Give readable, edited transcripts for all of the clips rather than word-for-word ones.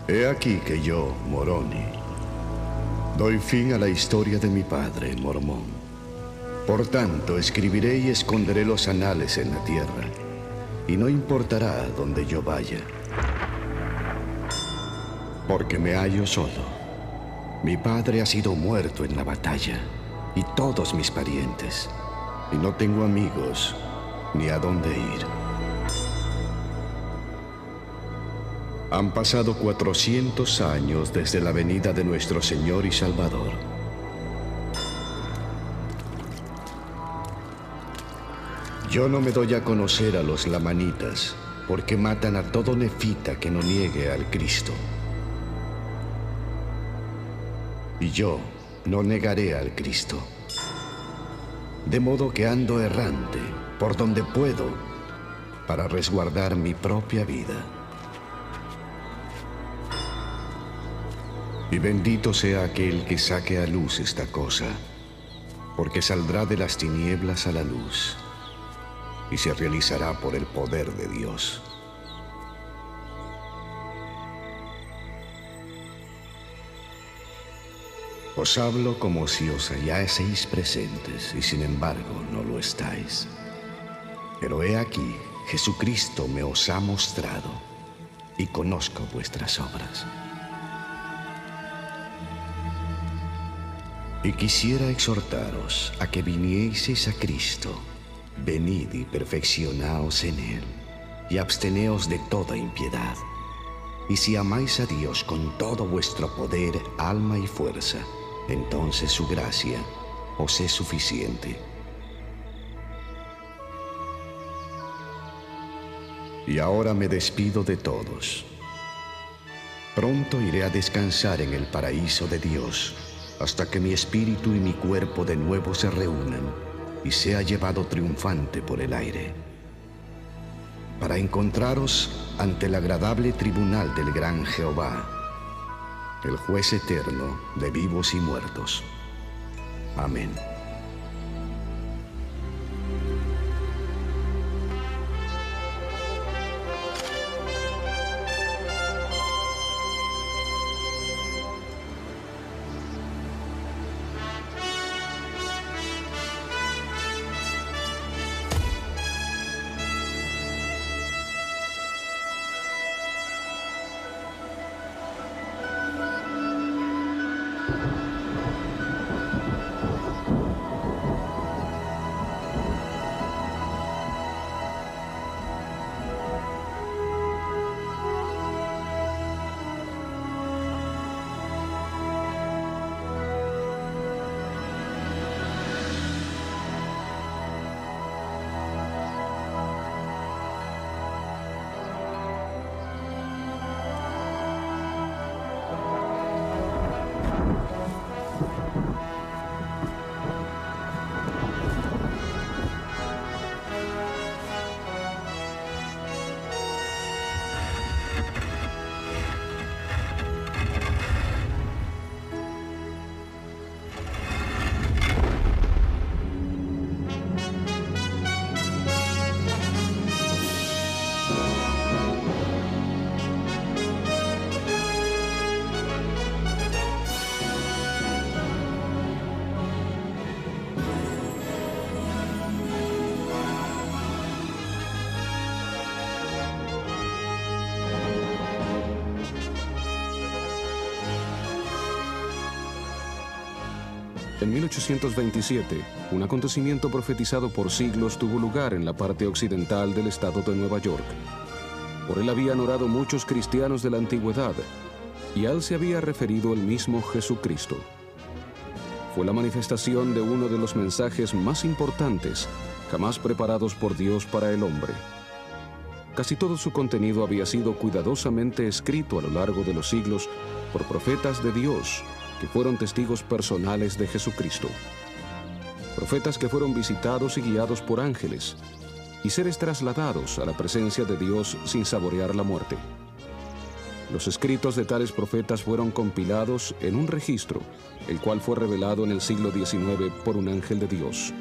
He aquí que yo, Moroni, doy fin a la historia de mi padre, Mormón. Por tanto, escribiré y esconderé los anales en la tierra, y no importará dónde yo vaya, porque me hallo solo. Mi padre ha sido muerto en la batalla, y todos mis parientes, y no tengo amigos ni a dónde ir. Han pasado 400 años desde la venida de nuestro Señor y Salvador. Yo no me doy a conocer a los lamanitas, porque matan a todo nefita que no niegue al Cristo. Y yo no negaré al Cristo. De modo que ando errante por donde puedo para resguardar mi propia vida. Y bendito sea aquel que saque a luz esta cosa, porque saldrá de las tinieblas a la luz y se realizará por el poder de Dios. Os hablo como si os hallaseis presentes, y sin embargo no lo estáis. Pero he aquí, Jesucristo me os ha mostrado, y conozco vuestras obras. Y quisiera exhortaros a que vinieseis a Cristo. Venid y perfeccionaos en Él, y absteneos de toda impiedad. Y si amáis a Dios con todo vuestro poder, alma y fuerza, entonces su gracia os es suficiente. Y ahora me despido de todos. Pronto iré a descansar en el paraíso de Dios, hasta que mi espíritu y mi cuerpo de nuevo se reúnan y sea llevado triunfante por el aire, para encontraros ante el agradable tribunal del gran Jehová, el juez eterno de vivos y muertos. Amén. En 1827, un acontecimiento profetizado por siglos tuvo lugar en la parte occidental del estado de Nueva York. Por él habían orado muchos cristianos de la antigüedad, y a él se había referido el mismo Jesucristo. Fue la manifestación de uno de los mensajes más importantes jamás preparados por Dios para el hombre. Casi todo su contenido había sido cuidadosamente escrito a lo largo de los siglos por profetas de Dios, que fueron testigos personales de Jesucristo. Profetas que fueron visitados y guiados por ángeles, y seres trasladados a la presencia de Dios sin saborear la muerte. Los escritos de tales profetas fueron compilados en un registro, el cual fue revelado en el siglo XIX por un ángel de Dios.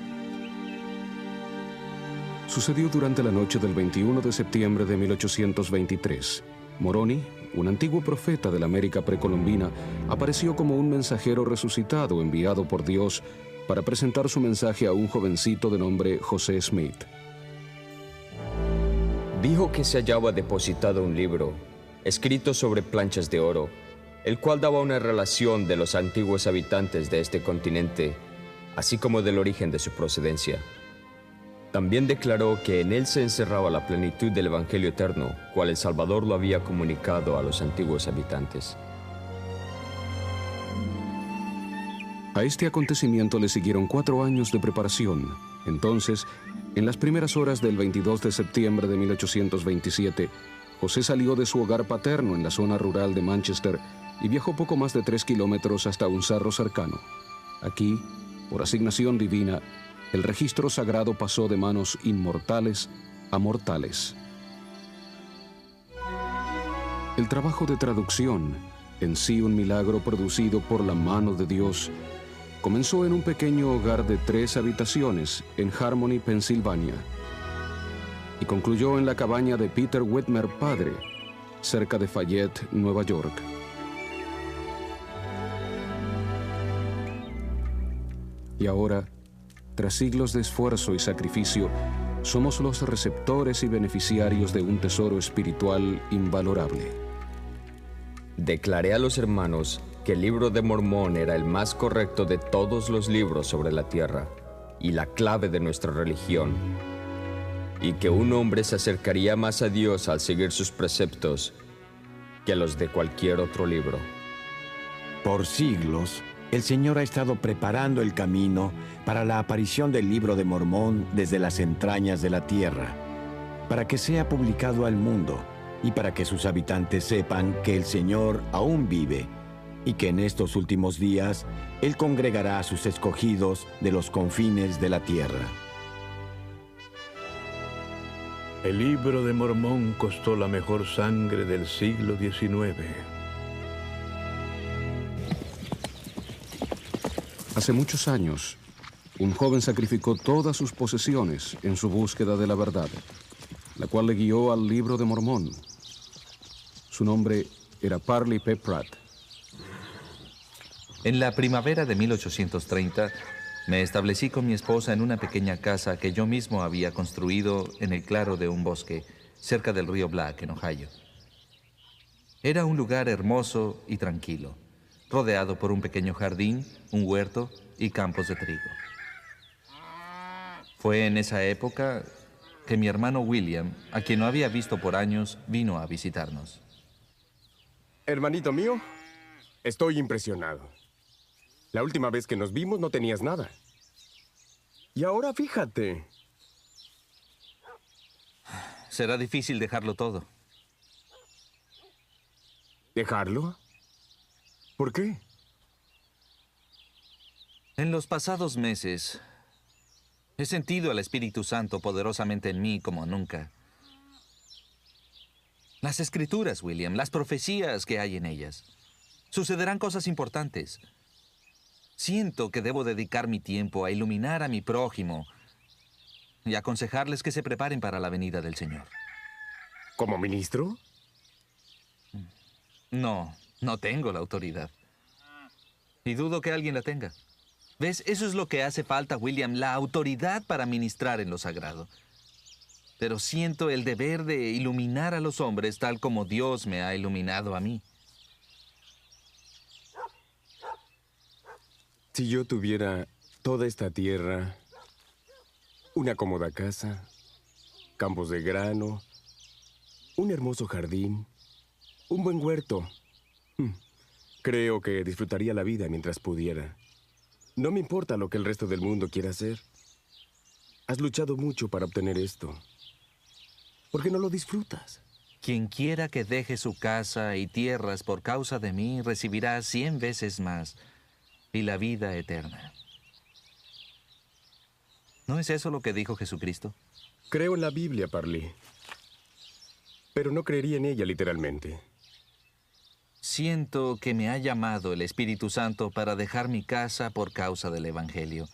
Sucedió durante la noche del 21 de septiembre de 1823. Moroni, un antiguo profeta de la América precolombina, apareció como un mensajero resucitado enviado por Dios para presentar su mensaje a un jovencito de nombre José Smith. Dijo que se hallaba depositado un libro, escrito sobre planchas de oro, el cual daba una relación de los antiguos habitantes de este continente, así como del origen de su procedencia. También declaró que en él se encerraba la plenitud del Evangelio eterno, cual el Salvador lo había comunicado a los antiguos habitantes. A este acontecimiento le siguieron 4 años de preparación. Entonces, en las primeras horas del 22 de septiembre de 1827, José salió de su hogar paterno en la zona rural de Manchester y viajó poco más de 3 kilómetros hasta un cerro cercano. Aquí, por asignación divina, el registro sagrado pasó de manos inmortales a mortales. El trabajo de traducción, en sí un milagro producido por la mano de Dios, comenzó en un pequeño hogar de 3 habitaciones en Harmony, Pensilvania, y concluyó en la cabaña de Peter Whitmer padre, cerca de Fayette, Nueva York. Y ahora, tras siglos de esfuerzo y sacrificio, somos los receptores y beneficiarios de un tesoro espiritual invalorable. Declaré a los hermanos que el libro de Mormón era el más correcto de todos los libros sobre la tierra y la clave de nuestra religión, y que un hombre se acercaría más a Dios al seguir sus preceptos que los de cualquier otro libro. Por siglos, el Señor ha estado preparando el camino para la aparición del libro de Mormón desde las entrañas de la tierra, para que sea publicado al mundo y para que sus habitantes sepan que el Señor aún vive y que en estos últimos días Él congregará a sus escogidos de los confines de la tierra. El libro de Mormón costó la mejor sangre del siglo XIX. Hace muchos años, un joven sacrificó todas sus posesiones en su búsqueda de la verdad, la cual le guió al libro de Mormón. Su nombre era Parley P. Pratt. En la primavera de 1830, me establecí con mi esposa en una pequeña casa que yo mismo había construido en el claro de un bosque, cerca del río Black, en Ohio. Era un lugar hermoso y tranquilo, rodeado por un pequeño jardín, un huerto y campos de trigo. Fue en esa época que mi hermano William, a quien no había visto por años, vino a visitarnos. Hermanito mío, estoy impresionado. La última vez que nos vimos no tenías nada. Y ahora fíjate. Será difícil dejarlo todo. ¿Dejarlo? ¿Por qué? En los pasados meses, he sentido al Espíritu Santo poderosamente en mí como nunca. Las Escrituras, William, las profecías que hay en ellas. Sucederán cosas importantes. Siento que debo dedicar mi tiempo a iluminar a mi prójimo y aconsejarles que se preparen para la venida del Señor. ¿Como ministro? No tengo la autoridad. Y dudo que alguien la tenga. ¿Ves? Eso es lo que hace falta, William, la autoridad para ministrar en lo sagrado. Pero siento el deber de iluminar a los hombres tal como Dios me ha iluminado a mí. Si yo tuviera toda esta tierra, una cómoda casa, campos de grano, un hermoso jardín, un buen huerto, creo que disfrutaría la vida mientras pudiera. No me importa lo que el resto del mundo quiera hacer. Has luchado mucho para obtener esto. ¿Por qué no lo disfrutas? Quien quiera que deje su casa y tierras por causa de mí, recibirá 100 veces más y la vida eterna. ¿No es eso lo que dijo Jesucristo? Creo en la Biblia, Parley, pero no creería en ella literalmente. Siento que me ha llamado el Espíritu Santo para dejar mi casa por causa del Evangelio.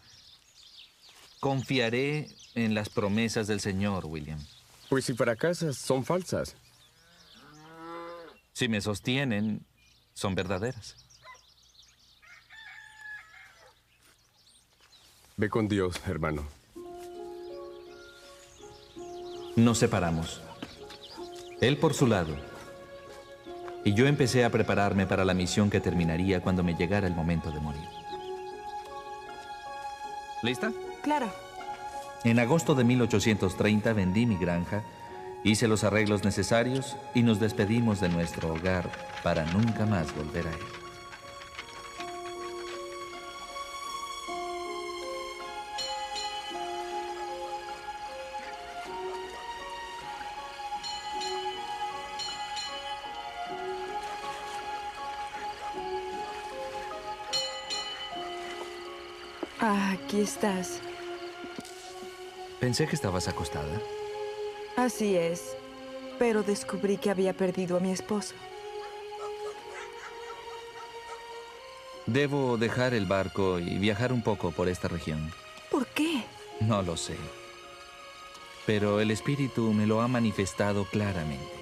Confiaré en las promesas del Señor, William. Pues si fracasas, son falsas. Si me sostienen, son verdaderas. Ve con Dios, hermano. Nos separamos. Él por su lado. Y yo empecé a prepararme para la misión que terminaría cuando me llegara el momento de morir. ¿Lista? Claro. En agosto de 1830 vendí mi granja, hice los arreglos necesarios y nos despedimos de nuestro hogar para nunca más volver a él. Ah, aquí estás. Pensé que estabas acostada. Así es. Pero descubrí que había perdido a mi esposo. Debo dejar el barco y viajar un poco por esta región. ¿Por qué? No lo sé. Pero el espíritu me lo ha manifestado claramente.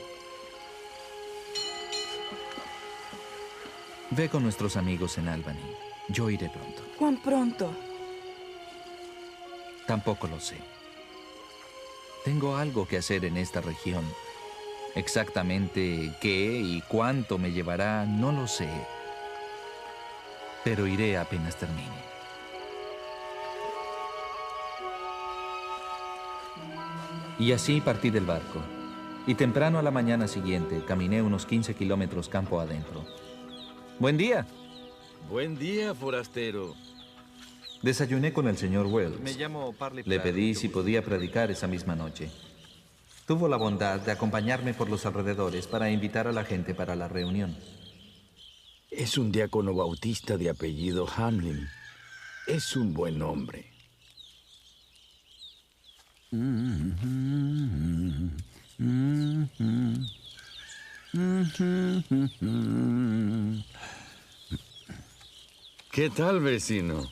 Ve con nuestros amigos en Albany. Yo iré pronto. ¿Cuán pronto? Tampoco lo sé. Tengo algo que hacer en esta región. Exactamente qué y cuánto me llevará, no lo sé. Pero iré apenas termine. Y así partí del barco. Y temprano a la mañana siguiente caminé unos 15 kilómetros campo adentro. ¡Buen día! Buen día, forastero. Desayuné con el señor Wells. Me llamo Parley Le Pratt. pedí si podía predicar esa misma noche. Tuvo la bondad de acompañarme por los alrededores para invitar a la gente para la reunión. Es un diácono bautista de apellido Hamlin. Es un buen hombre. ¿Qué tal, vecino?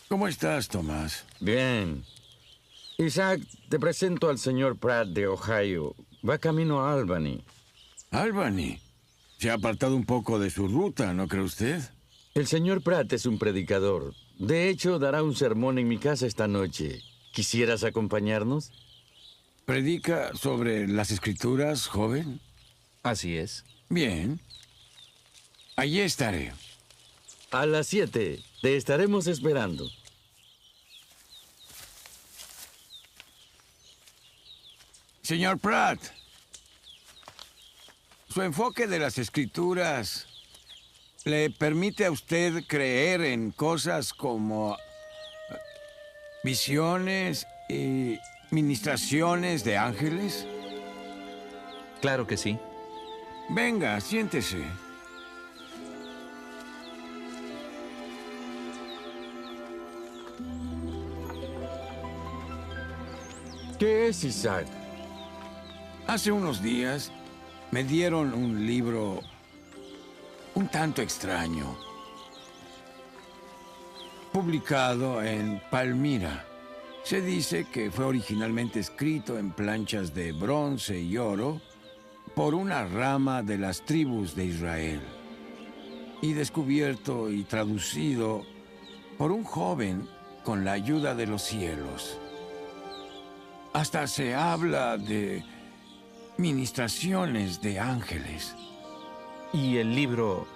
¿Cómo estás, Tomás? Bien. Isaac, te presento al señor Pratt de Ohio. Va camino a Albany. Albany. Se ha apartado un poco de su ruta, ¿no cree usted? El señor Pratt es un predicador. De hecho, dará un sermón en mi casa esta noche. ¿Quisieras acompañarnos? ¿Predica sobre las escrituras, joven? Así es. Bien. Allí estaré. A las 7. Te estaremos esperando. Señor Pratt, su enfoque de las escrituras le permite a usted creer en cosas como visiones y ministraciones de ángeles. Claro que sí. Venga, siéntese. ¿Qué es, Isaac? Hace unos días me dieron un libro un tanto extraño, publicado en Palmira. Se dice que fue originalmente escrito en planchas de bronce y oro por una rama de las tribus de Israel y descubierto y traducido por un joven con la ayuda de los cielos. Hasta se habla de ministraciones de ángeles. ¿Y el libro,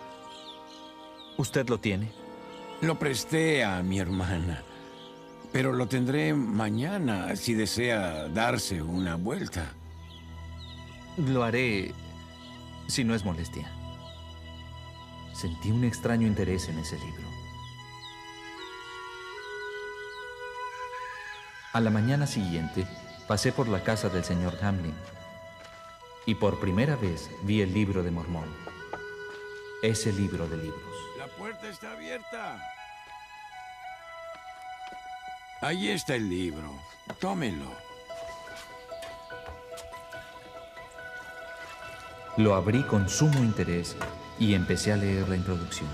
usted lo tiene? Lo presté a mi hermana, pero lo tendré mañana si desea darse una vuelta. Lo haré si no es molestia. Sentí un extraño interés en ese libro. A la mañana siguiente, pasé por la casa del señor Hamlin y por primera vez vi el libro de Mormón. Ese libro de libros. La puerta está abierta. Ahí está el libro. Tómelo. Lo abrí con sumo interés y empecé a leer la introducción.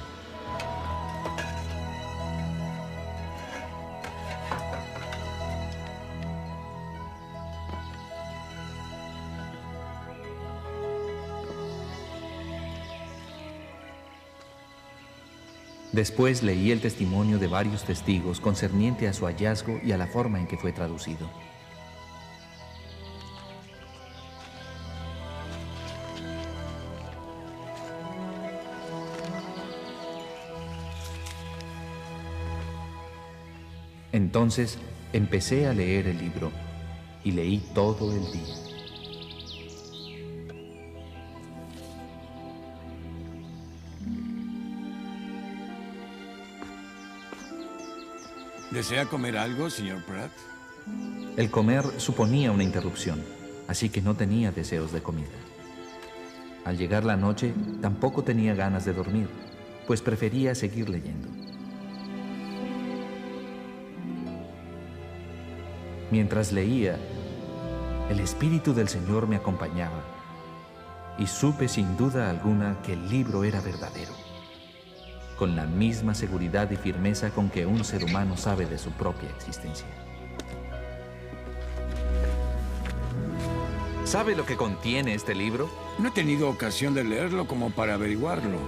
Después leí el testimonio de varios testigos concerniente a su hallazgo y a la forma en que fue traducido. Entonces empecé a leer el libro y leí todo el día. ¿Desea comer algo, señor Pratt? El comer suponía una interrupción, así que no tenía deseos de comida. Al llegar la noche, tampoco tenía ganas de dormir, pues prefería seguir leyendo. Mientras leía, el Espíritu del Señor me acompañaba y supe sin duda alguna que el libro era verdadero, con la misma seguridad y firmeza con que un ser humano sabe de su propia existencia. ¿Sabe lo que contiene este libro? No he tenido ocasión de leerlo como para averiguarlo.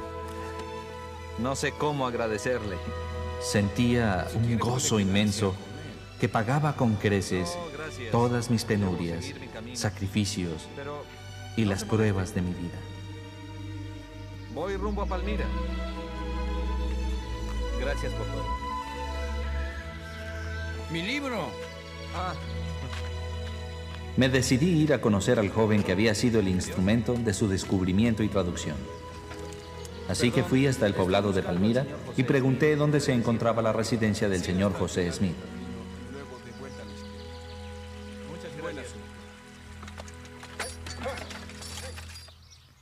No sé cómo agradecerle. Sentía un gozo inmenso que pagaba con creces todas mis penurias, sacrificios y las pruebas de mi vida. Voy rumbo a Palmira. Gracias por todo. ¡Mi libro! Me decidí ir a conocer al joven que había sido el instrumento de su descubrimiento y traducción. Así que fui hasta el poblado de Palmira y pregunté dónde se encontraba la residencia del señor José Smith.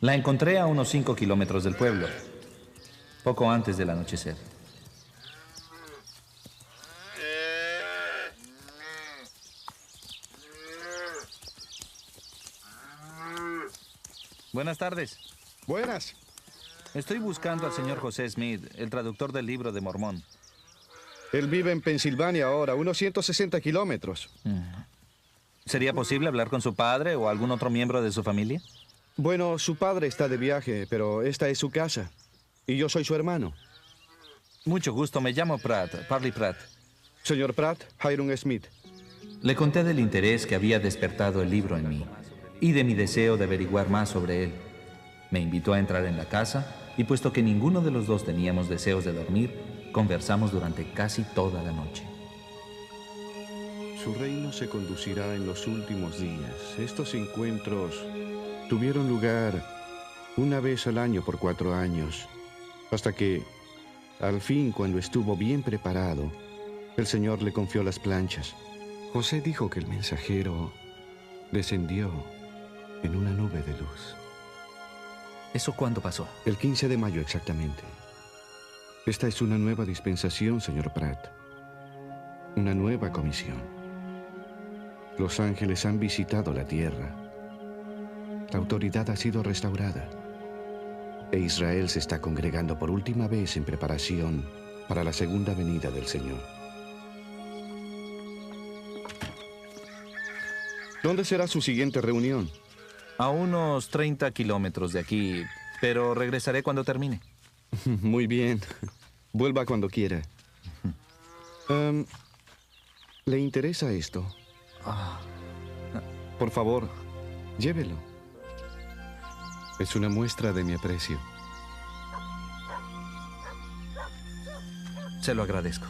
La encontré a unos 5 kilómetros del pueblo, poco antes del anochecer. Buenas tardes. Buenas. Estoy buscando al señor José Smith, el traductor del libro de Mormón. Él vive en Pensilvania ahora, unos 160 kilómetros. ¿Sería posible hablar con su padre o algún otro miembro de su familia? Bueno, su padre está de viaje, pero esta es su casa. Y yo soy su hermano. Mucho gusto, me llamo Pratt, Parley Pratt. Señor Pratt, Hiram Smith. Le conté del interés que había despertado el libro en mí y de mi deseo de averiguar más sobre él. Me invitó a entrar en la casa y puesto que ninguno de los dos teníamos deseos de dormir, conversamos durante casi toda la noche. Su reino se conducirá en los últimos días. Estos encuentros tuvieron lugar una vez al año por 4 años, hasta que, al fin, cuando estuvo bien preparado, el Señor le confió las planchas. José dijo que el mensajero descendió en una nube de luz. ¿Eso cuándo pasó? El 15 de mayo exactamente. Esta es una nueva dispensación, señor Pratt. Una nueva comisión. Los ángeles han visitado la tierra. La autoridad ha sido restaurada. E Israel se está congregando por última vez en preparación para la segunda venida del Señor. ¿Dónde será su siguiente reunión? A unos 30 kilómetros de aquí, pero regresaré cuando termine. Muy bien. Vuelva cuando quiera. ¿Le interesa esto? Por favor, llévelo. Es una muestra de mi aprecio. Se lo agradezco.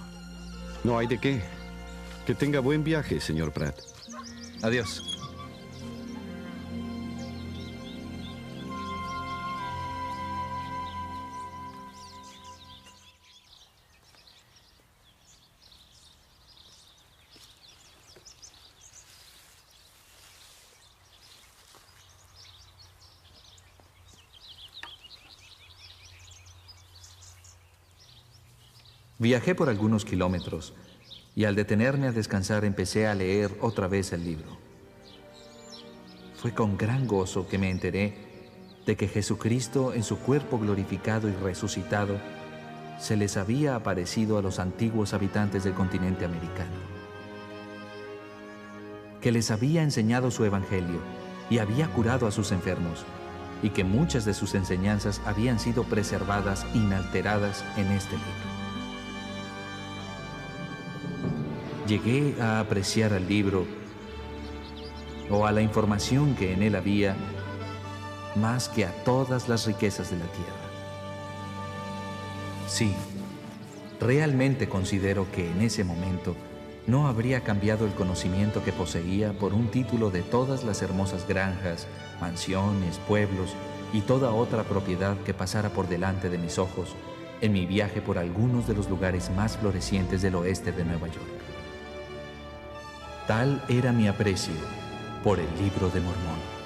No hay de qué. Que tenga buen viaje, señor Pratt. Adiós. Viajé por algunos kilómetros y al detenerme a descansar empecé a leer otra vez el libro. Fue con gran gozo que me enteré de que Jesucristo en su cuerpo glorificado y resucitado se les había aparecido a los antiguos habitantes del continente americano, que les había enseñado su evangelio y había curado a sus enfermos, y que muchas de sus enseñanzas habían sido preservadas inalteradas en este libro. Llegué a apreciar al libro o a la información que en él había más que a todas las riquezas de la tierra. Sí, realmente considero que en ese momento no habría cambiado el conocimiento que poseía por un título de todas las hermosas granjas, mansiones, pueblos y toda otra propiedad que pasara por delante de mis ojos en mi viaje por algunos de los lugares más florecientes del oeste de Nueva York. Tal era mi aprecio por el Libro de Mormón.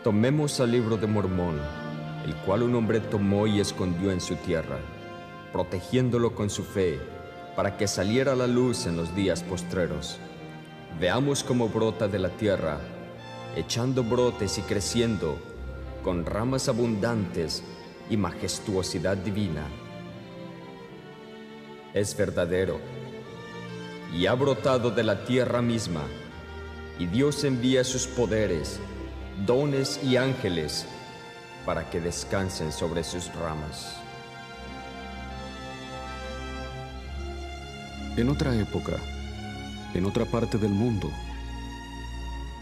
Tomemos al Libro de Mormón, el cual un hombre tomó y escondió en su tierra, protegiéndolo con su fe, para que saliera a la luz en los días postreros. Veamos cómo brota de la tierra, echando brotes y creciendo, con ramas abundantes y majestuosidad divina. Es verdadero, y ha brotado de la tierra misma, y Dios envía sus poderes, dones y ángeles para que descansen sobre sus ramas. En otra época, en otra parte del mundo,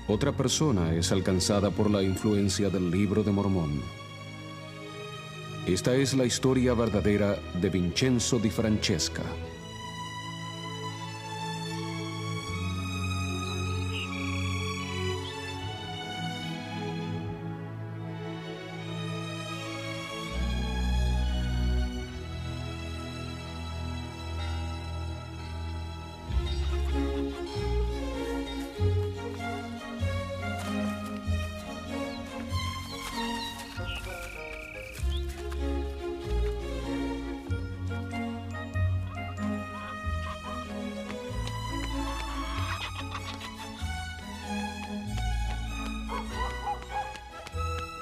otra persona es alcanzada por la influencia del Libro de Mormón. Esta es la historia verdadera de Vincenzo di Francesca.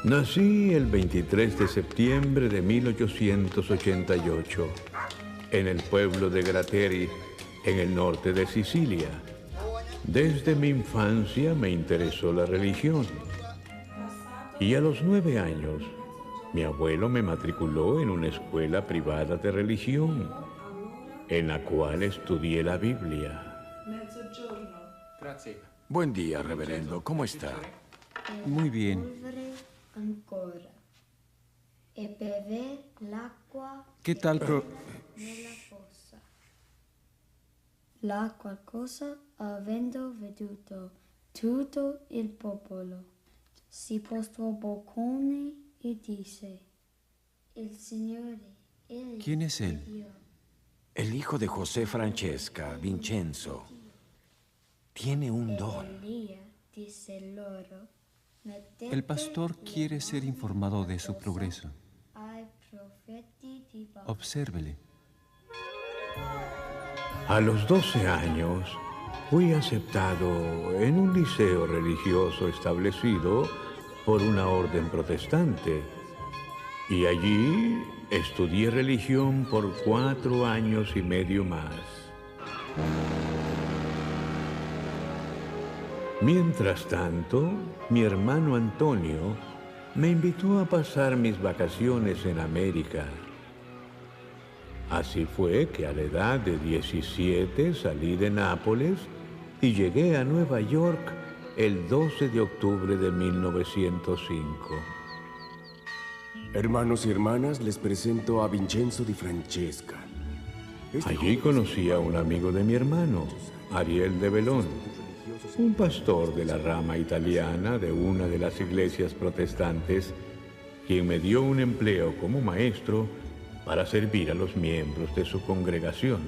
Nací el 23 de septiembre de 1888 en el pueblo de Grateri, en el norte de Sicilia. Desde mi infancia me interesó la religión y a los 9 años mi abuelo me matriculó en una escuela privada de religión en la cual estudié la Biblia. Buen día, reverendo. ¿Cómo está? Muy bien. Ancora. E bever l'acqua ¿Qué tal? nella fossa. La qualcosa avendo veduto tutto il popolo si postò boccone e disse: Il Signore, ¿Quién es él? El hijo de José Francesca, Vincenzo, tiene un don. Elia disse loro: El pastor quiere ser informado de su progreso. Obsérvele. A los 12 años fui aceptado en un liceo religioso establecido por una orden protestante y allí estudié religión por 4 años y medio más. Mientras tanto, mi hermano Antonio me invitó a pasar mis vacaciones en América. Así fue que a la edad de 17 salí de Nápoles y llegué a Nueva York el 12 de octubre de 1905. Hermanos y hermanas, les presento a Vincenzo di Francesca. Allí conocí a un amigo de mi hermano, Ariel de Belón, un pastor de la rama italiana de una de las iglesias protestantes, quien me dio un empleo como maestro para servir a los miembros de su congregación.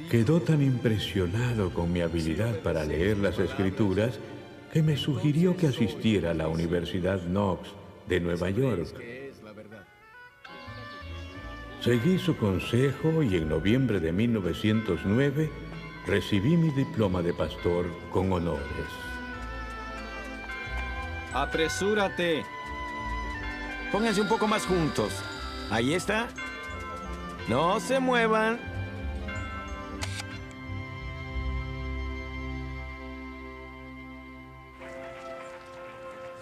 Quedó tan impresionado con mi habilidad para leer las Escrituras que me sugirió que asistiera a la Universidad Knox de Nueva York. Seguí su consejo y en noviembre de 1909 recibí mi diploma de pastor con honores. ¡Apresúrate! Pónganse un poco más juntos. Ahí está. No se muevan.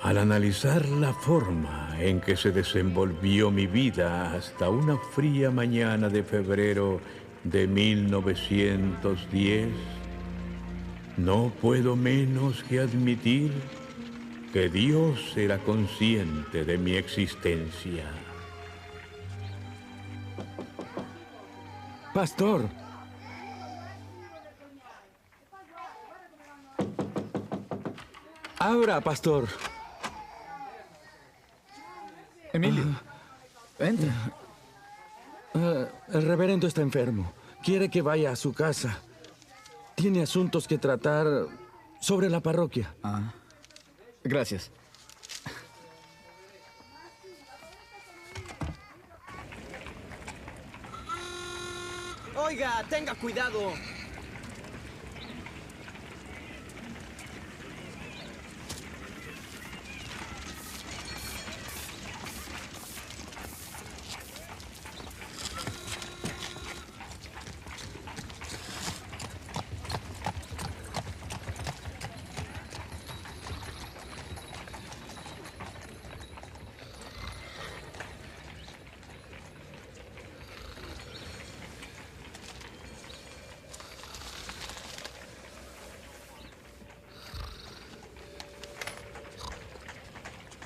Al analizar la forma en que se desenvolvió mi vida hasta una fría mañana de febrero de 1910, no puedo menos que admitir que Dios era consciente de mi existencia. Pastor. Abra, pastor. Emilio, entra. El reverendo está enfermo. Quiere que vaya a su casa. Tiene asuntos que tratar sobre la parroquia. Gracias. Oiga, tenga cuidado.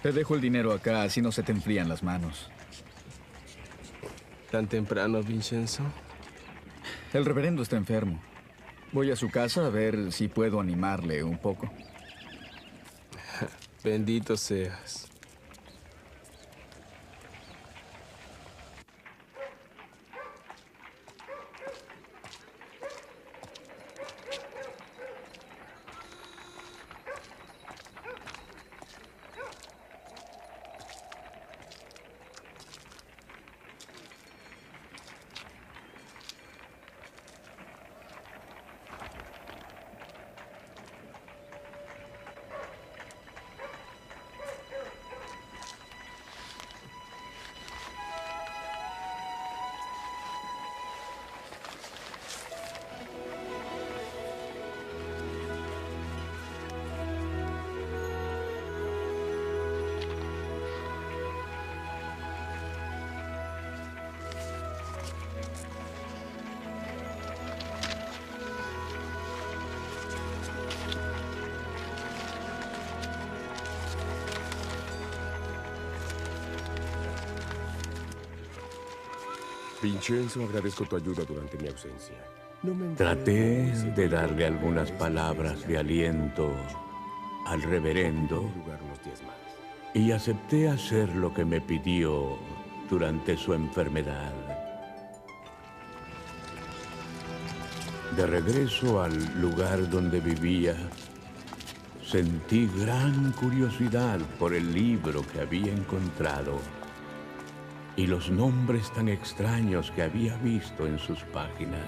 Te dejo el dinero acá, así no se te enfrían las manos. ¿Tan temprano, Vincenzo? El reverendo está enfermo. Voy a su casa a ver si puedo animarle un poco. Bendito seas. Vincenzo, agradezco tu ayuda durante mi ausencia. Traté de darle algunas palabras de aliento al reverendo y acepté hacer lo que me pidió durante su enfermedad. De regreso al lugar donde vivía, sentí gran curiosidad por el libro que había encontrado y los nombres tan extraños que había visto en sus páginas.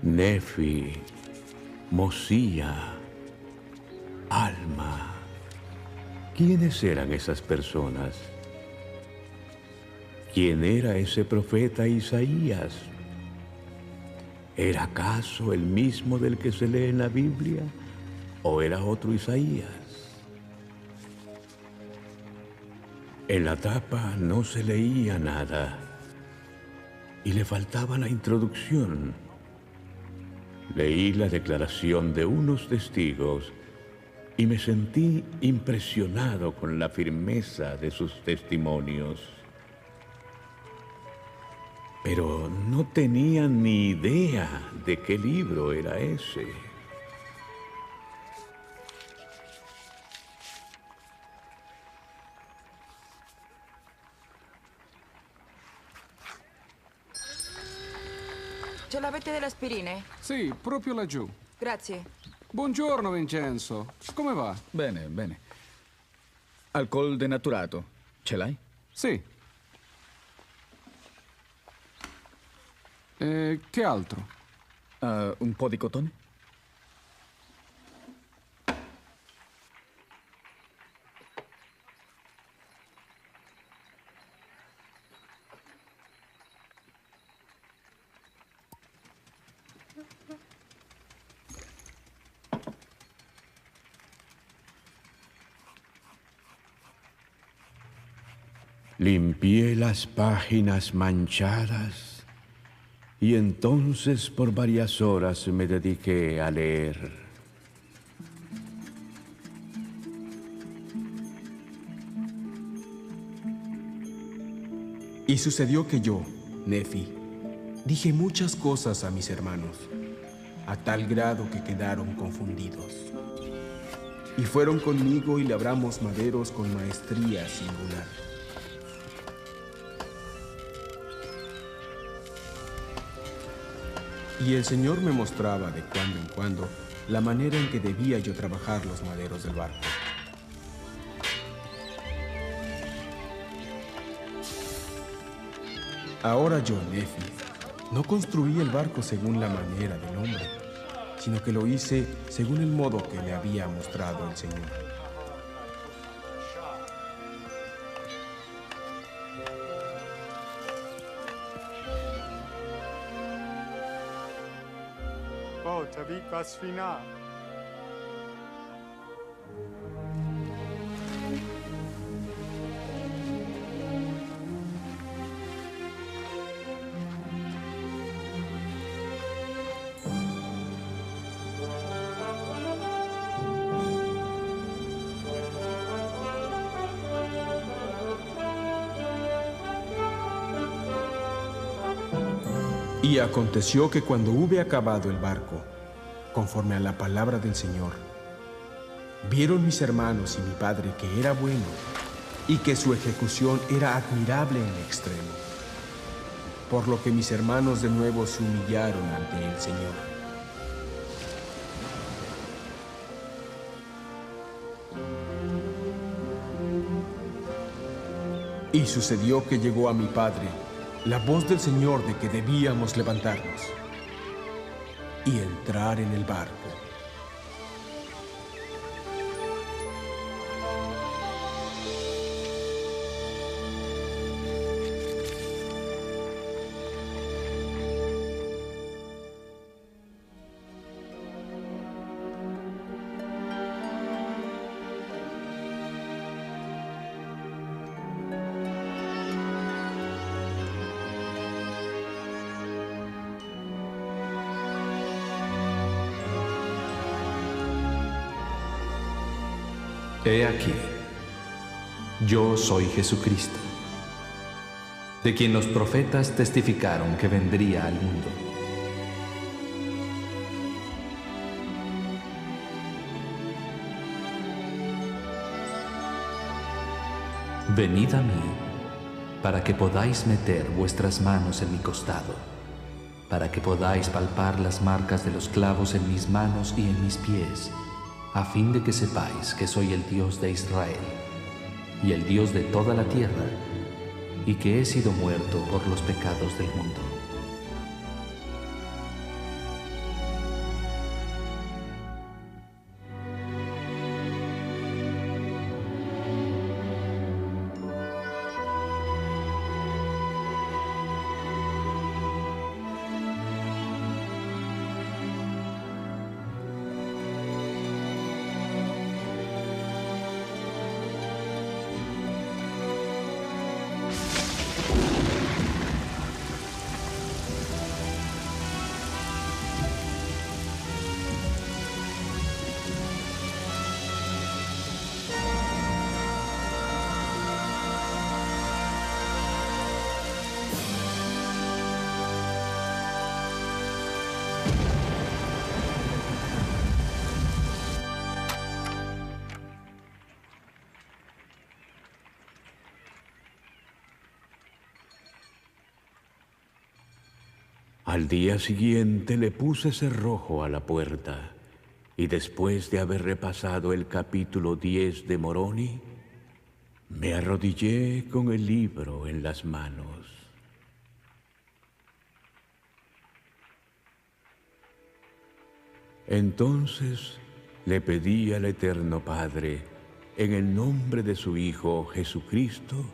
Nefi, Mosía, Alma. ¿Quiénes eran esas personas? ¿Quién era ese profeta Isaías? ¿Era acaso el mismo del que se lee en la Biblia? ¿O era otro Isaías? En la tapa no se leía nada y le faltaba la introducción. Leí la declaración de unos testigos y me sentí impresionado con la firmeza de sus testimonios. Pero no tenía ni idea de qué libro era ese. Ce l'avete delle aspirine? Sì, proprio laggiù. Grazie. Buongiorno, Vincenzo. Come va? Bene, bene. Alcol denaturato. Ce l'hai? Sì. Che altro? ¿Un podicotón? Limpié las páginas manchadas y entonces por varias horas me dediqué a leer. Y sucedió que yo, Nefi, dije muchas cosas a mis hermanos, a tal grado que quedaron confundidos. Y fueron conmigo y labramos maderos con maestría singular. Y el Señor me mostraba de cuando en cuando la manera en que debía yo trabajar los maderos del barco. Ahora yo, Nefi, no construí el barco según la manera del hombre, sino que lo hice según el modo que me había mostrado el Señor. Y aconteció que cuando hube acabado el barco, conforme a la palabra del Señor, vieron mis hermanos y mi padre que era bueno y que su ejecución era admirable en extremo, por lo que mis hermanos de nuevo se humillaron ante el Señor. Y sucedió que llegó a mi padre la voz del Señor de que debíamos levantarnos y entrar en el barco. He aquí, yo soy Jesucristo, de quien los profetas testificaron que vendría al mundo. Venid a mí, para que podáis meter vuestras manos en mi costado, para que podáis palpar las marcas de los clavos en mis manos y en mis pies, a fin de que sepáis que soy el Dios de Israel y el Dios de toda la tierra, y que he sido muerto por los pecados del mundo. Al día siguiente le puse cerrojo a la puerta, y después de haber repasado el capítulo 10 de Moroni, me arrodillé con el libro en las manos. Entonces le pedí al Eterno Padre, en el nombre de su Hijo Jesucristo,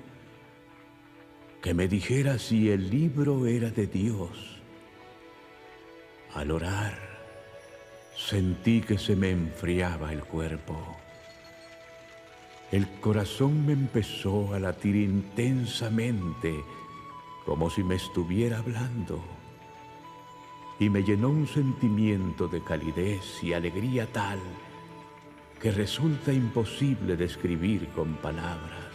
que me dijera si el libro era de Dios. Al orar, sentí que se me enfriaba el cuerpo. El corazón me empezó a latir intensamente, como si me estuviera hablando, y me llenó un sentimiento de calidez y alegría tal que resulta imposible describir con palabras.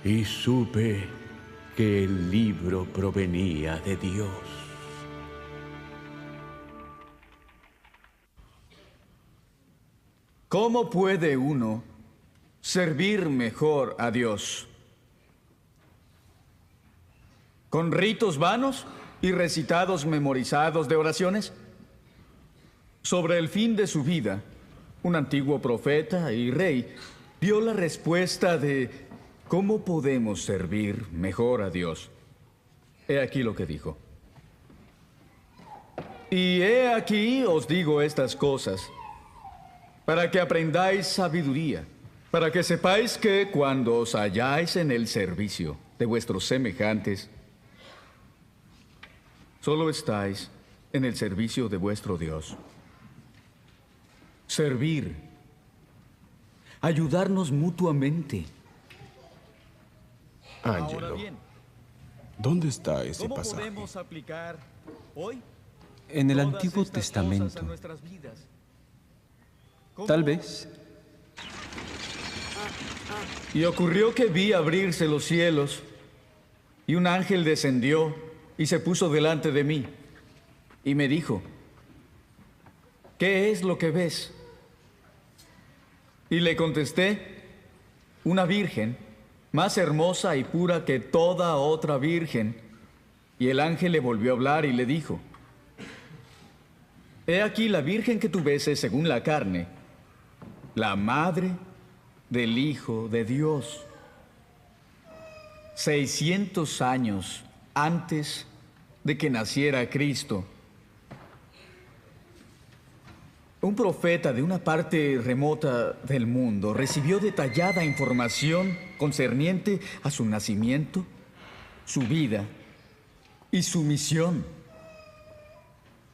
Y supe que el libro provenía de Dios. ¿Cómo puede uno servir mejor a Dios? ¿Con ritos vanos y recitados memorizados de oraciones? Sobre el fin de su vida, un antiguo profeta y rey dio la respuesta de cómo podemos servir mejor a Dios. He aquí lo que dijo. Y he aquí os digo estas cosas, para que aprendáis sabiduría, para que sepáis que cuando os halláis en el servicio de vuestros semejantes, solo estáis en el servicio de vuestro Dios. Servir, ayudarnos mutuamente. Ángelo, ¿dónde está ese ¿Cómo pasaje? podemos aplicar hoy En el todas Antiguo estas Testamento. cosas a nuestras vidas? Tal vez. Y ocurrió que vi abrirse los cielos, y un ángel descendió y se puso delante de mí, y me dijo, ¿qué es lo que ves? Y le contesté, una virgen, más hermosa y pura que toda otra virgen. Y el ángel le volvió a hablar y le dijo, he aquí la virgen que tú ves es según la carne, la madre del Hijo de Dios. 600 años antes de que naciera Cristo, un profeta de una parte remota del mundo recibió detallada información concerniente a su nacimiento, su vida y su misión.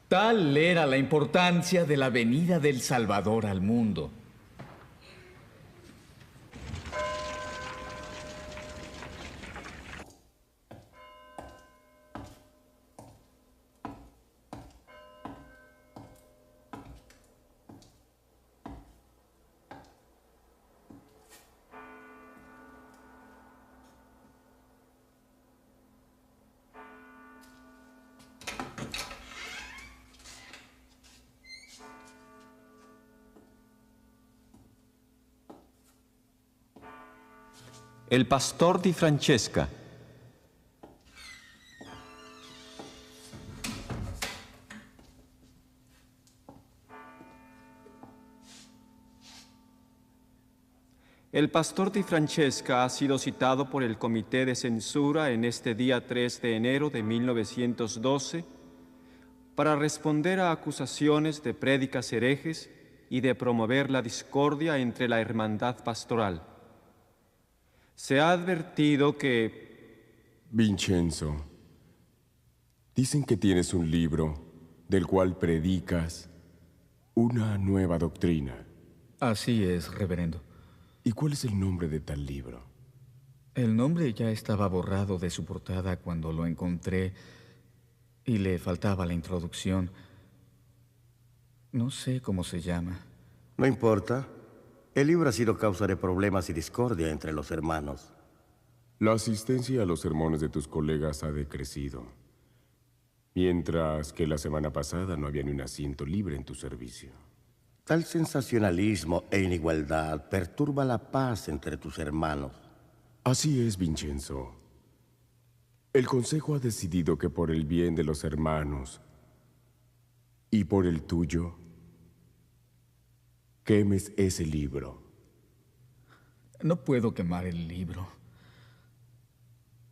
Tal era la importancia de la venida del Salvador al mundo. El pastor di Francesca. El pastor di Francesca ha sido citado por el Comité de Censura en este día 3 de enero de 1912 para responder a acusaciones de prédicas herejes y de promover la discordia entre la hermandad pastoral. Se ha advertido que... Vincenzo, dicen que tienes un libro del cual predicas una nueva doctrina. Así es, reverendo. ¿Y cuál es el nombre de tal libro? El nombre ya estaba borrado de su portada cuando lo encontré y le faltaba la introducción. No sé cómo se llama. No importa. El libro ha sido causa de problemas y discordia entre los hermanos. La asistencia a los sermones de tus colegas ha decrecido, mientras que la semana pasada no había ni un asiento libre en tu servicio. Tal sensacionalismo e inigualdad perturba la paz entre tus hermanos. Así es, Vincenzo. El Consejo ha decidido que por el bien de los hermanos y por el tuyo, quemes ese libro. No puedo quemar el libro,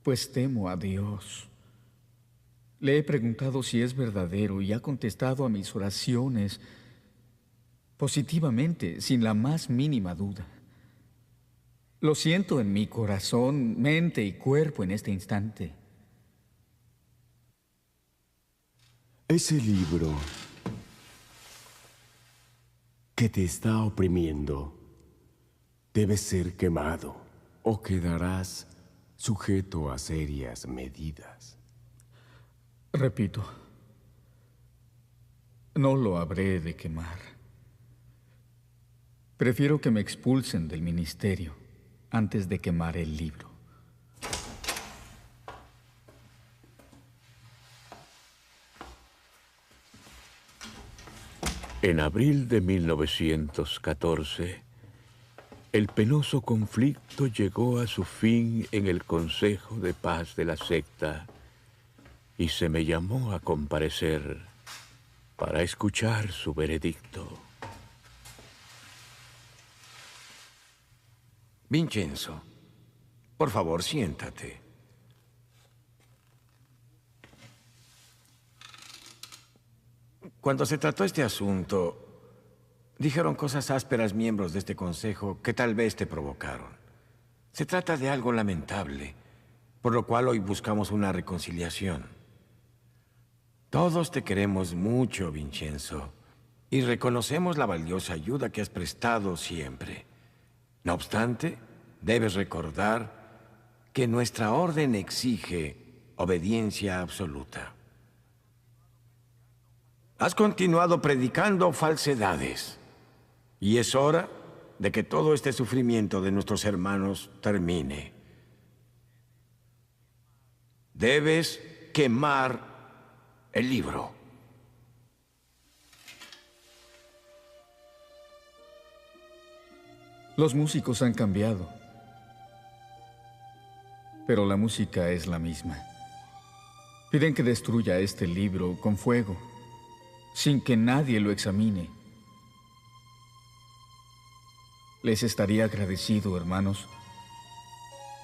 pues temo a Dios. Le he preguntado si es verdadero y ha contestado a mis oraciones positivamente, sin la más mínima duda. Lo siento en mi corazón, mente y cuerpo en este instante. Ese libro que te está oprimiendo debe ser quemado o quedarás sujeto a serias medidas. Repito, no lo habré de quemar. Prefiero que me expulsen del ministerio antes de quemar el libro. En abril de 1914, el penoso conflicto llegó a su fin en el Consejo de Paz de la secta y se me llamó a comparecer para escuchar su veredicto. Vincenzo, por favor, siéntate. Cuando se trató este asunto, dijeron cosas ásperas miembros de este consejo que tal vez te provocaron. Se trata de algo lamentable, por lo cual hoy buscamos una reconciliación. Todos te queremos mucho, Vincenzo, y reconocemos la valiosa ayuda que has prestado siempre. No obstante, debes recordar que nuestra orden exige obediencia absoluta. Has continuado predicando falsedades, y es hora de que todo este sufrimiento de nuestros hermanos termine. Debes quemar el libro. Los músicos han cambiado, pero la música es la misma. Piden que destruya este libro con fuego, sin que nadie lo examine. Les estaría agradecido, hermanos,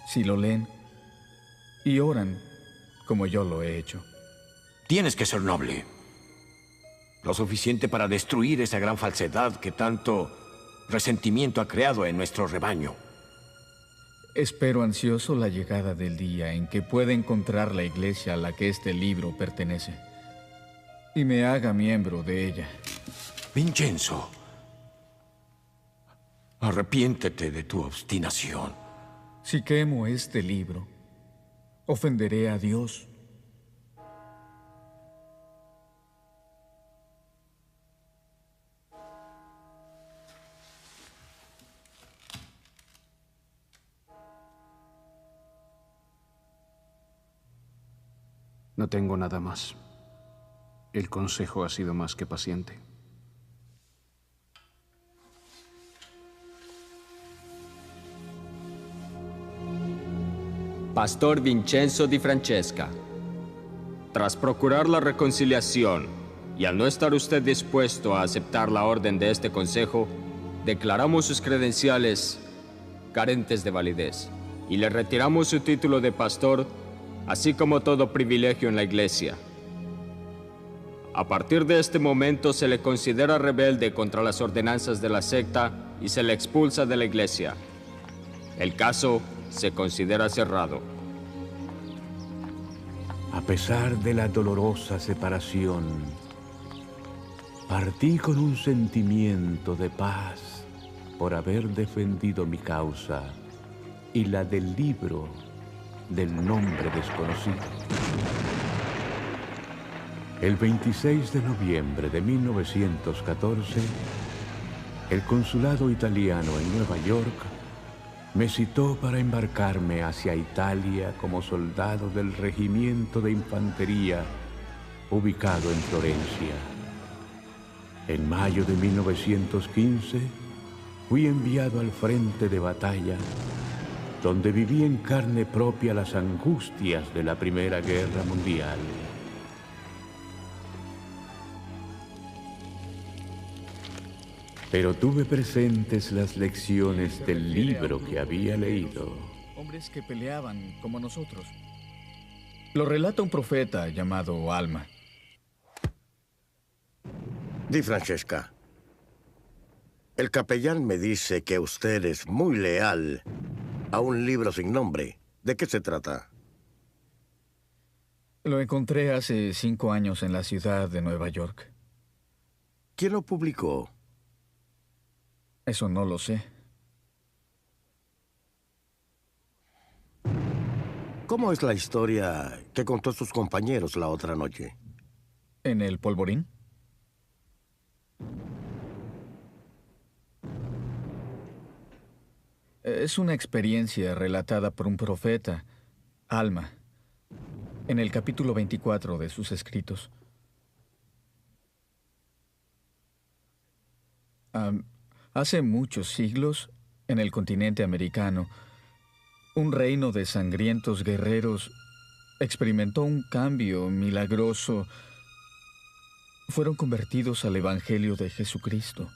si lo leen y oran como yo lo he hecho. Tienes que ser noble. Lo suficiente para destruir esa gran falsedad que tanto resentimiento ha creado en nuestro rebaño. Espero ansioso la llegada del día en que pueda encontrar la iglesia a la que este libro pertenece y me haga miembro de ella. Vincenzo, arrepiéntete de tu obstinación. Si quemo este libro, ofenderé a Dios. No tengo nada más. El consejo ha sido más que paciente. Pastor Vincenzo Di Francesca, tras procurar la reconciliación y al no estar usted dispuesto a aceptar la orden de este consejo, declaramos sus credenciales carentes de validez y le retiramos su título de pastor, así como todo privilegio en la iglesia. A partir de este momento se le considera rebelde contra las ordenanzas de la secta y se le expulsa de la iglesia. El caso se considera cerrado. A pesar de la dolorosa separación, partí con un sentimiento de paz por haber defendido mi causa y la del libro del nombre desconocido. El 26 de noviembre de 1914, el consulado italiano en Nueva York me citó para embarcarme hacia Italia como soldado del regimiento de infantería ubicado en Florencia. En mayo de 1915, fui enviado al frente de batalla, donde viví en carne propia las angustias de la Primera Guerra Mundial. Pero tuve presentes las lecciones del libro que había leído. Hombres que peleaban como nosotros. Lo relata un profeta llamado Alma. Di Francesca, el capellán me dice que usted es muy leal a un libro sin nombre. ¿De qué se trata? Lo encontré hace 5 años en la ciudad de Nueva York. ¿Quién lo publicó? Eso no lo sé. ¿Cómo es la historia que contó sus compañeros la otra noche? ¿En el polvorín? Es una experiencia relatada por un profeta, Alma, en el capítulo 24 de sus escritos. Hace muchos siglos, en el continente americano, un reino de sangrientos guerreros experimentó un cambio milagroso. Fueron convertidos al Evangelio de Jesucristo.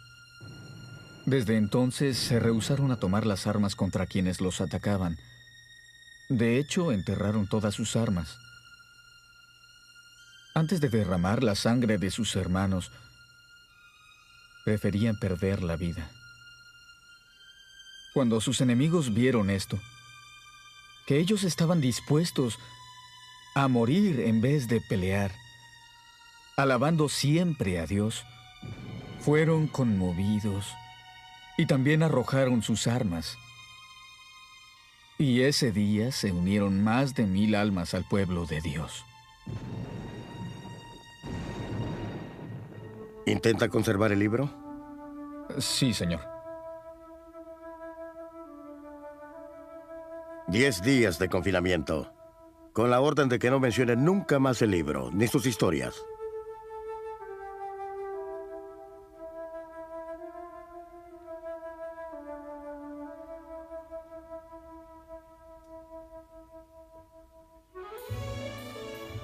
Desde entonces se rehusaron a tomar las armas contra quienes los atacaban. De hecho, enterraron todas sus armas. Antes de derramar la sangre de sus hermanos, preferían perder la vida. Cuando sus enemigos vieron esto, que ellos estaban dispuestos a morir en vez de pelear, alabando siempre a Dios, fueron conmovidos y también arrojaron sus armas. Y ese día se unieron más de 1000 almas al pueblo de Dios. ¿Intenta conservar el libro? Sí, señor. 10 días de confinamiento, con la orden de que no mencione nunca más el libro, ni sus historias.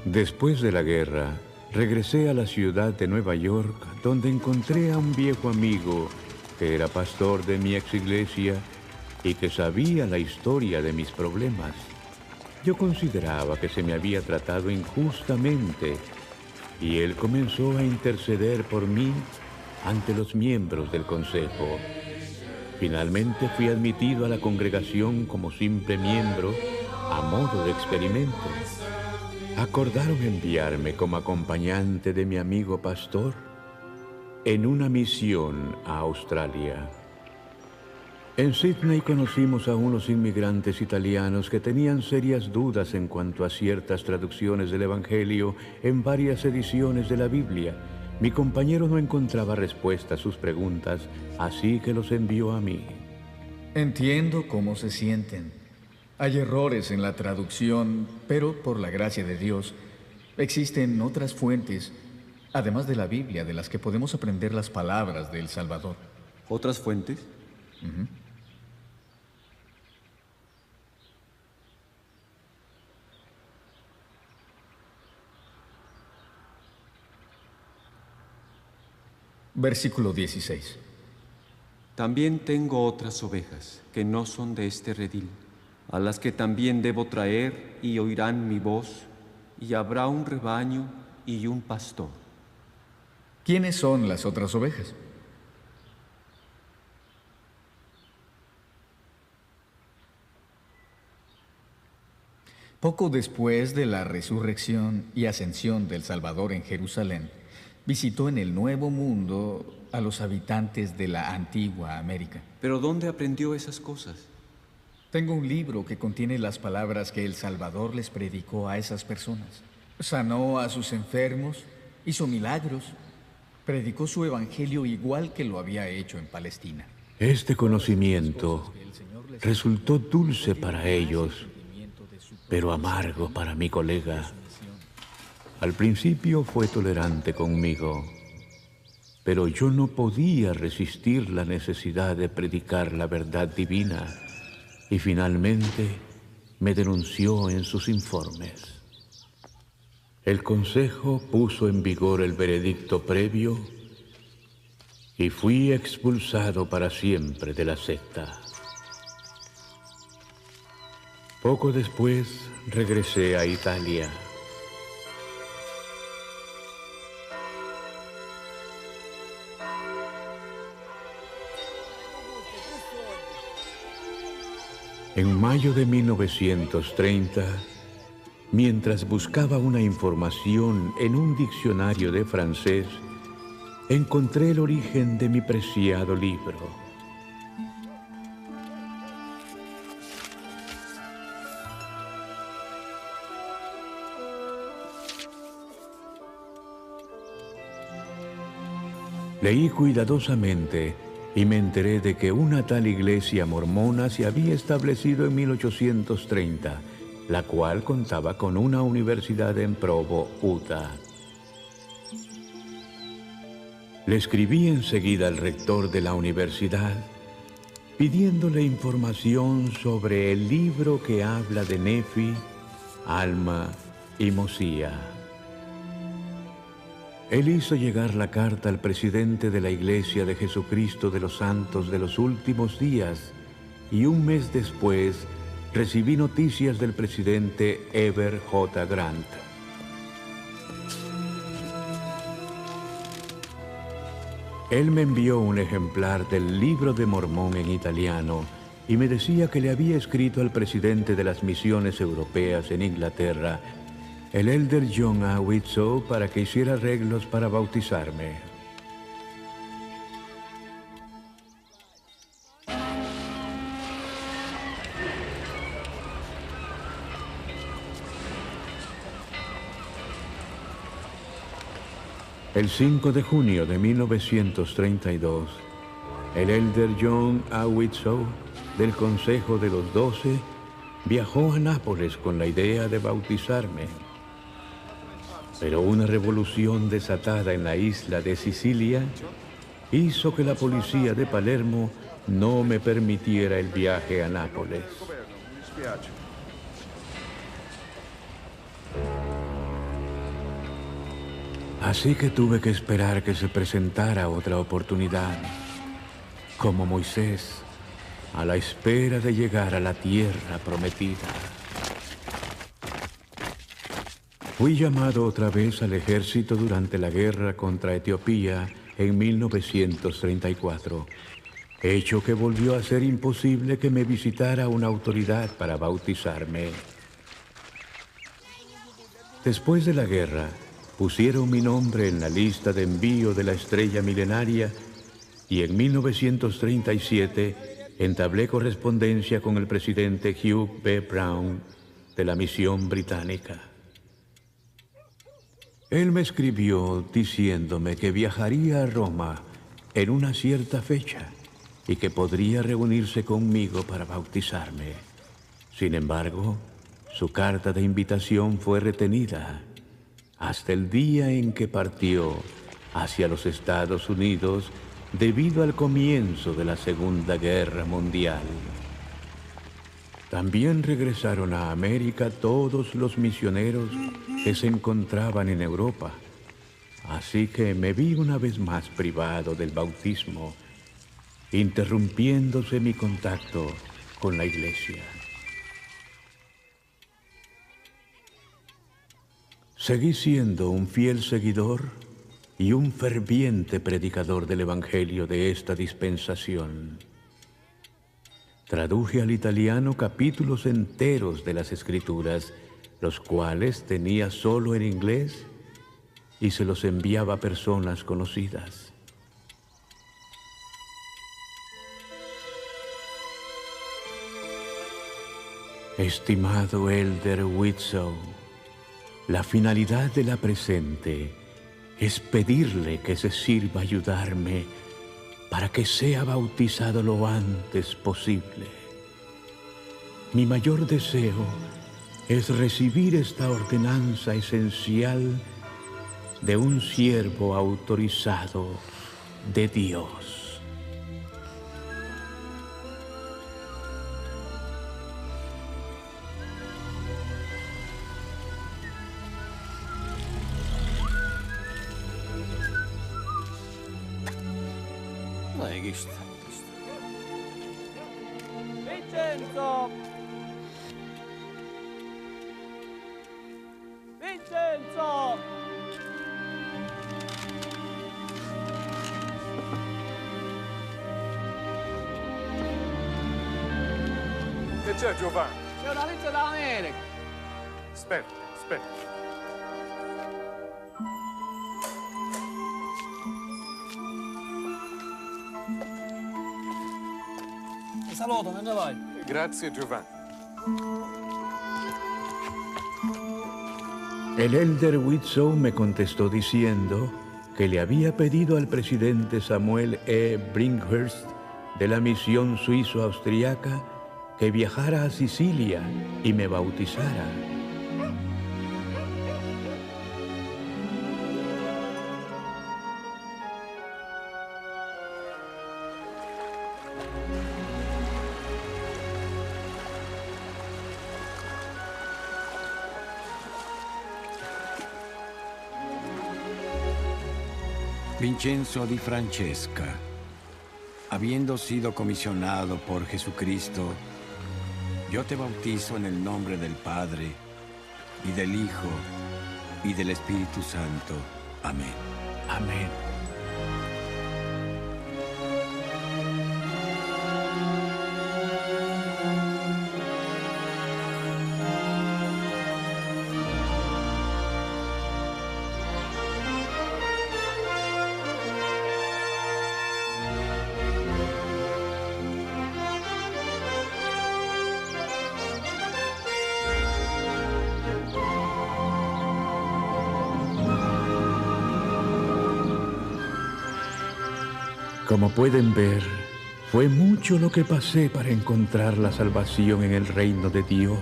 Después de la guerra, regresé a la ciudad de Nueva York, donde encontré a un viejo amigo que era pastor de mi ex iglesia y que sabía la historia de mis problemas. Yo consideraba que se me había tratado injustamente y él comenzó a interceder por mí ante los miembros del consejo. Finalmente fui admitido a la congregación como simple miembro a modo de experimento. Acordaron enviarme como acompañante de mi amigo pastor en una misión a Australia. En Sydney conocimos a unos inmigrantes italianos que tenían serias dudas en cuanto a ciertas traducciones del Evangelio en varias ediciones de la Biblia. Mi compañero no encontraba respuesta a sus preguntas, así que los envió a mí. Entiendo cómo se sienten. Hay errores en la traducción, pero por la gracia de Dios, existen otras fuentes, además de la Biblia, de las que podemos aprender las palabras del Salvador. ¿Otras fuentes? Versículo 16. También tengo otras ovejas que no son de este redil, a las que también debo traer y oirán mi voz, y habrá un rebaño y un pastor. ¿Quiénes son las otras ovejas? Poco después de la resurrección y ascensión del Salvador en Jerusalén, visitó en el Nuevo Mundo a los habitantes de la antigua América. ¿Pero dónde aprendió esas cosas? Tengo un libro que contiene las palabras que el Salvador les predicó a esas personas. Sanó a sus enfermos, hizo milagros, predicó su evangelio igual que lo había hecho en Palestina. Este conocimiento resultó dulce para ellos, pero amargo para mi colega. Al principio fue tolerante conmigo, pero yo no podía resistir la necesidad de predicar la verdad divina y finalmente me denunció en sus informes. El consejo puso en vigor el veredicto previo y fui expulsado para siempre de la secta. Poco después regresé a Italia. En mayo de 1930, mientras buscaba una información en un diccionario de francés, encontré el origen de mi preciado libro. Leí cuidadosamente y me enteré de que una tal iglesia mormona se había establecido en 1830, la cual contaba con una universidad en Provo, Utah. Le escribí enseguida al rector de la universidad, pidiéndole información sobre el libro que habla de Nefi, Alma y Mosía. Él hizo llegar la carta al presidente de la Iglesia de Jesucristo de los Santos de los Últimos Días, y un mes después recibí noticias del presidente Heber J. Grant. Él me envió un ejemplar del Libro de Mormón en italiano y me decía que le había escrito al presidente de las misiones europeas en Inglaterra, el elder John A. Widtsoe, para que hiciera arreglos para bautizarme. El 5 de junio de 1932, el elder John A. Widtsoe, del Consejo de los 12, viajó a Nápoles con la idea de bautizarme. Pero una revolución desatada en la isla de Sicilia hizo que la policía de Palermo no me permitiera el viaje a Nápoles. Así que tuve que esperar que se presentara otra oportunidad, como Moisés, a la espera de llegar a la tierra prometida. Fui llamado otra vez al ejército durante la guerra contra Etiopía en 1934, hecho que volvió a ser imposible que me visitara una autoridad para bautizarme. Después de la guerra, pusieron mi nombre en la lista de envío de la Estrella Milenaria y en 1937 entablé correspondencia con el presidente Hugh B. Brown de la misión británica. Él me escribió diciéndome que viajaría a Roma en una cierta fecha y que podría reunirse conmigo para bautizarme. Sin embargo, su carta de invitación fue retenida hasta el día en que partió hacia los Estados Unidos debido al comienzo de la Segunda Guerra Mundial. También regresaron a América todos los misioneros que se encontraban en Europa, así que me vi una vez más privado del bautismo, interrumpiéndose mi contacto con la Iglesia. Seguí siendo un fiel seguidor y un ferviente predicador del Evangelio de esta dispensación. Traduje al italiano capítulos enteros de las Escrituras, los cuales tenía solo en inglés, y se los enviaba a personas conocidas. Estimado elder Widtsoe, la finalidad de la presente es pedirle que se sirva ayudarme para que sea bautizado lo antes posible. Mi mayor deseo es recibir esta ordenanza esencial de un siervo autorizado de Dios. Vincenzo! Vincenzo! Che c'è, Giovanni? C'è una lista dall'America. Aspetta, aspetta. Ti saluto, me ne vai. Grazie, Giovanni. El elder Widsoe me contestó diciendo que le había pedido al presidente Samuel E. Brinkhurst de la misión suizo-austriaca que viajara a Sicilia y me bautizara. Vincenzo di Francesca, habiendo sido comisionado por Jesucristo, yo te bautizo en el nombre del Padre, y del Hijo, y del Espíritu Santo. Amén. Amén. Como pueden ver, fue mucho lo que pasé para encontrar la salvación en el reino de Dios,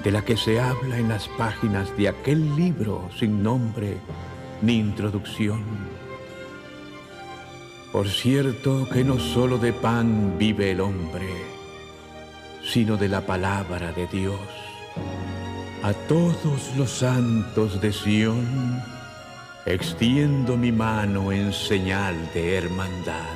de la que se habla en las páginas de aquel libro sin nombre ni introducción. Por cierto que no solo de pan vive el hombre, sino de la palabra de Dios. A todos los santos de Sión extiendo mi mano en señal de hermandad.